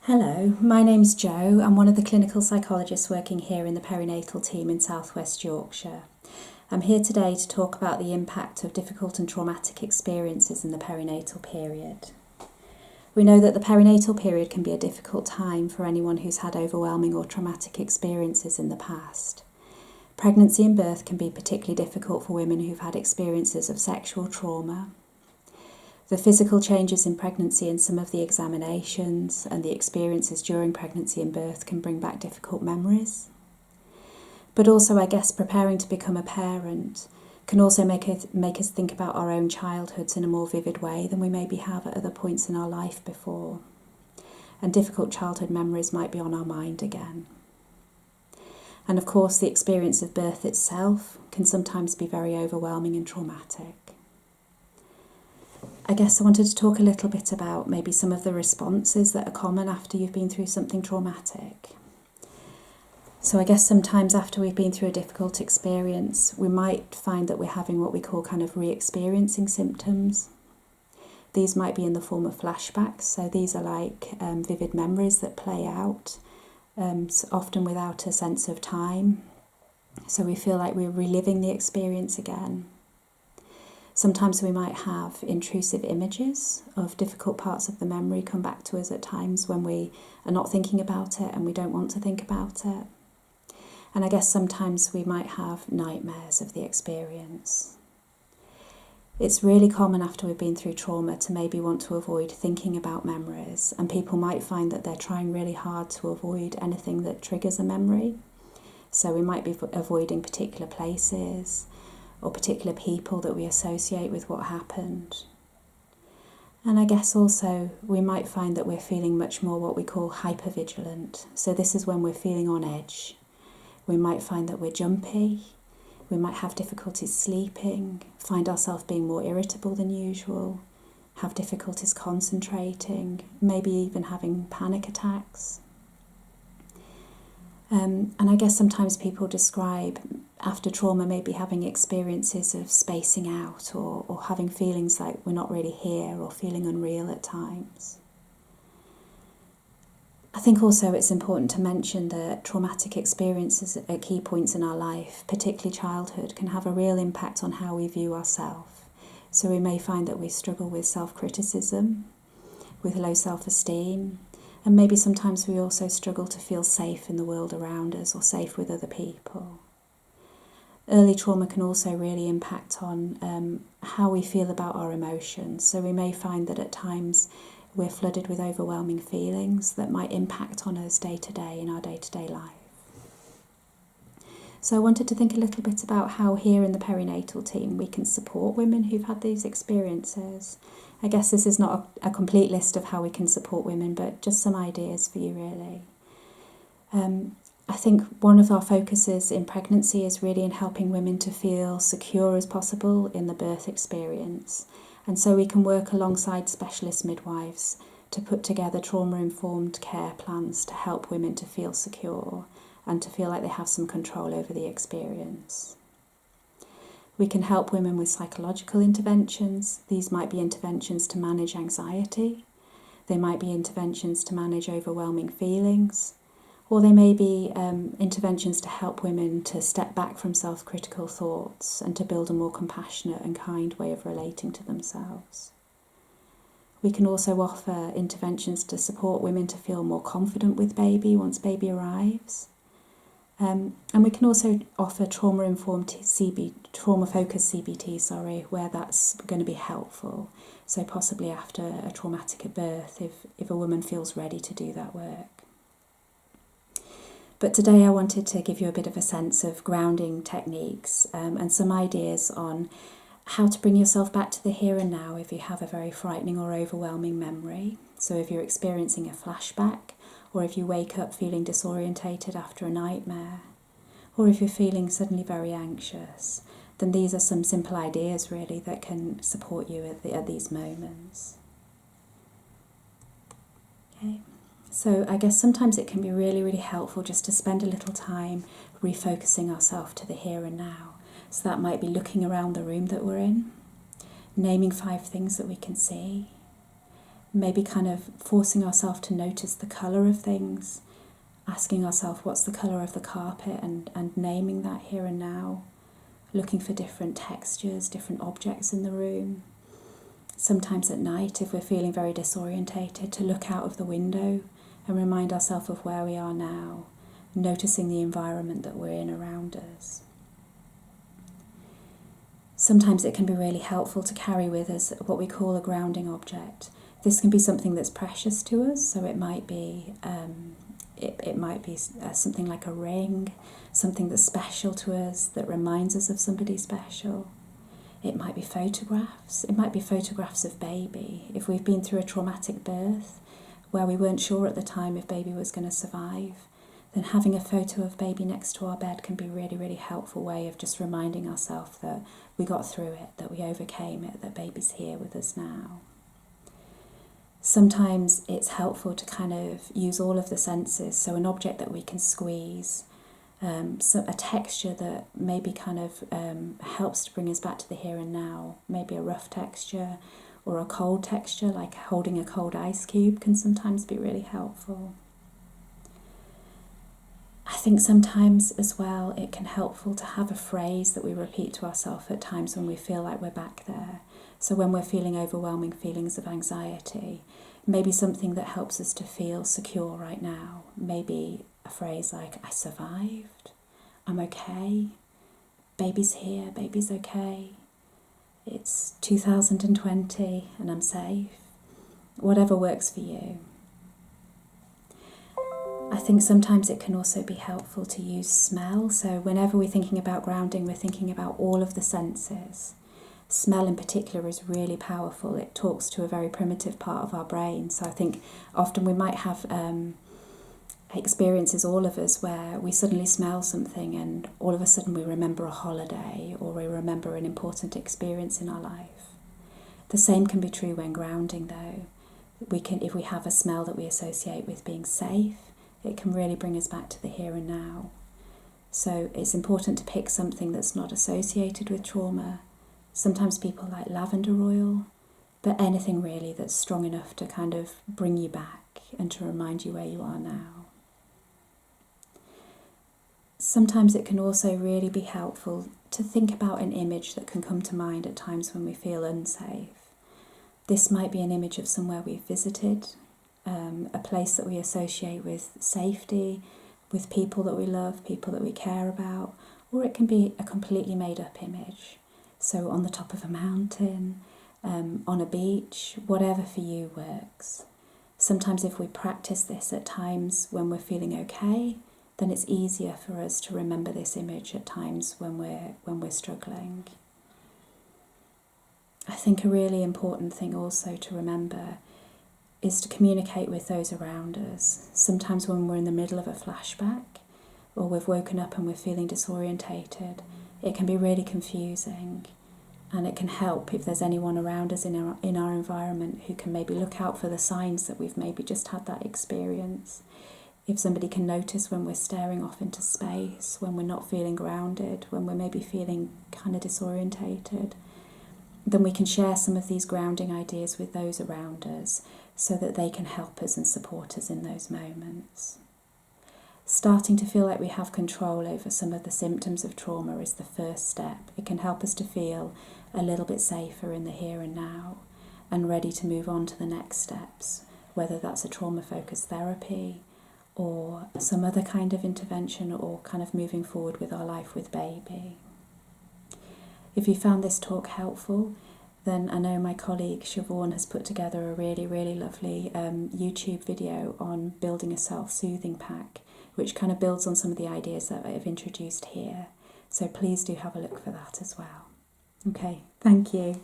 Hello, my name's Jo. I'm one of the clinical psychologists working here in the perinatal team in South West Yorkshire. I'm here today to talk about the impact of difficult and traumatic experiences in the perinatal period. We know that the perinatal period can be a difficult time for anyone who's had overwhelming or traumatic experiences in the past. Pregnancy and birth can be particularly difficult for women who've had experiences of sexual trauma. The physical changes in pregnancy and some of the examinations and the experiences during pregnancy and birth can bring back difficult memories. But also, I guess, preparing to become a parent can also make us think about our own childhoods in a more vivid way than we maybe have at other points in our life before. And difficult childhood memories might be on our mind again. And of course, the experience of birth itself can sometimes be very overwhelming and traumatic. I guess I wanted to talk a little bit about maybe some of the responses that are common after you've been through something traumatic. So I guess sometimes after we've been through a difficult experience, we might find that we're having what we call kind of re-experiencing symptoms. These might be in the form of flashbacks, so these are like vivid memories that play out, often without a sense of time. So we feel like we're reliving the experience again. Sometimes we might have intrusive images of difficult parts of the memory come back to us at times when we are not thinking about it and we don't want to think about it. And I guess sometimes we might have nightmares of the experience. It's really common after we've been through trauma to maybe want to avoid thinking about memories, and people might find that they're trying really hard to avoid anything that triggers a memory. So we might be avoiding particular places or particular people that we associate with what happened. And I guess also we might find that we're feeling much more what we call hypervigilant. So this is when we're feeling on edge. We might find that we're jumpy, we might have difficulties sleeping, find ourselves being more irritable than usual, have difficulties concentrating, maybe even having panic attacks. And I guess sometimes people describe after trauma maybe having experiences of spacing out or having feelings like we're not really here or feeling unreal at times. I think also it's important to mention that traumatic experiences at key points in our life, particularly childhood, can have a real impact on how we view ourselves. So we may find that we struggle with self-criticism, with low self-esteem, and maybe sometimes we also struggle to feel safe in the world around us or safe with other people. Early trauma can also really impact on how we feel about our emotions. So we may find that at times we're flooded with overwhelming feelings that might impact on us day to day in our day-to-day life. So I wanted to think a little bit about how here in the perinatal team we can support women who've had these experiences. I guess this is not a complete list of how we can support women, but just some ideas for you really. I think one of our focuses in pregnancy is really in helping women to feel secure as possible in the birth experience. And so we can work alongside specialist midwives to put together trauma-informed care plans to help women to feel secure and to feel like they have some control over the experience. We can help women with psychological interventions. These might be interventions to manage anxiety. They might be interventions to manage overwhelming feelings. Or they may be interventions to help women to step back from self-critical thoughts and to build a more compassionate and kind way of relating to themselves. We can also offer interventions to support women to feel more confident with baby once baby arrives. And we can also offer trauma-focused CBT, where that's going to be helpful. So possibly after a traumatic birth, if a woman feels ready to do that work. But today I wanted to give you a bit of a sense of grounding techniques and some ideas on how to bring yourself back to the here and now if you have a very frightening or overwhelming memory. So if you're experiencing a flashback, or if you wake up feeling disorientated after a nightmare, or if you're feeling suddenly very anxious, then these are some simple ideas really that can support you at these moments. Okay. So I guess sometimes it can be really, really helpful just to spend a little time refocusing ourselves to the here and now. So that might be looking around the room that we're in, naming 5 things that we can see, maybe kind of forcing ourselves to notice the colour of things, asking ourselves what's the colour of the carpet and naming that here and now, looking for different textures, different objects in the room. Sometimes at night, if we're feeling very disorientated, to look out of the window and remind ourselves of where we are now, noticing the environment that we're in around us. Sometimes it can be really helpful to carry with us what we call a grounding object. This can be something that's precious to us, so it might be something like a ring, something that's special to us, that reminds us of somebody special. It might be photographs. It might be photographs of baby. If we've been through a traumatic birth where we weren't sure at the time if baby was going to survive, then having a photo of baby next to our bed can be a really, really helpful way of just reminding ourselves that we got through it, that we overcame it, that baby's here with us now. Sometimes it's helpful to kind of use all of the senses, so an object that we can squeeze, so a texture that maybe kind of helps to bring us back to the here and now, maybe a rough texture or a cold texture, like holding a cold ice cube can sometimes be really helpful. I think sometimes as well it can be helpful to have a phrase that we repeat to ourselves at times when we feel like we're back there. So when we're feeling overwhelming feelings of anxiety, maybe something that helps us to feel secure right now. Maybe a phrase like, I survived, I'm okay, baby's here, baby's okay, it's 2020 and I'm safe. Whatever works for you. I think sometimes it can also be helpful to use smell. So whenever we're thinking about grounding, we're thinking about all of the senses. Smell in particular is really powerful. It talks to a very primitive part of our brain. So I think often we might have experiences, all of us, where we suddenly smell something and all of a sudden we remember a holiday or we remember an important experience in our life. The same can be true when grounding though. If we have a smell that we associate with being safe, it can really bring us back to the here and now. So it's important to pick something that's not associated with trauma. Sometimes people like lavender oil, but anything really that's strong enough to kind of bring you back and to remind you where you are now. Sometimes it can also really be helpful to think about an image that can come to mind at times when we feel unsafe. This might be an image of somewhere we've visited, a place that we associate with safety, with people that we love, people that we care about, or it can be a completely made up image. So on the top of a mountain, on a beach, whatever for you works. Sometimes if we practice this at times when we're feeling okay, then it's easier for us to remember this image at times when we're struggling. I think a really important thing also to remember is to communicate with those around us. Sometimes when we're in the middle of a flashback or we've woken up and we're feeling disorientated, it can be really confusing, and it can help if there's anyone around us in our environment who can maybe look out for the signs that we've maybe just had that experience. If somebody can notice when we're staring off into space, when we're not feeling grounded, when we're maybe feeling kind of disorientated, then we can share some of these grounding ideas with those around us so that they can help us and support us in those moments. Starting to feel like we have control over some of the symptoms of trauma is the first step. It can help us to feel a little bit safer in the here and now and ready to move on to the next steps, whether that's a trauma-focused therapy or some other kind of intervention or kind of moving forward with our life with baby. If you found this talk helpful, then I know my colleague Siobhan has put together a really, really lovely YouTube video on building a self-soothing pack, which kind of builds on some of the ideas that I've introduced here. So please do have a look for that as well. Okay, thank you.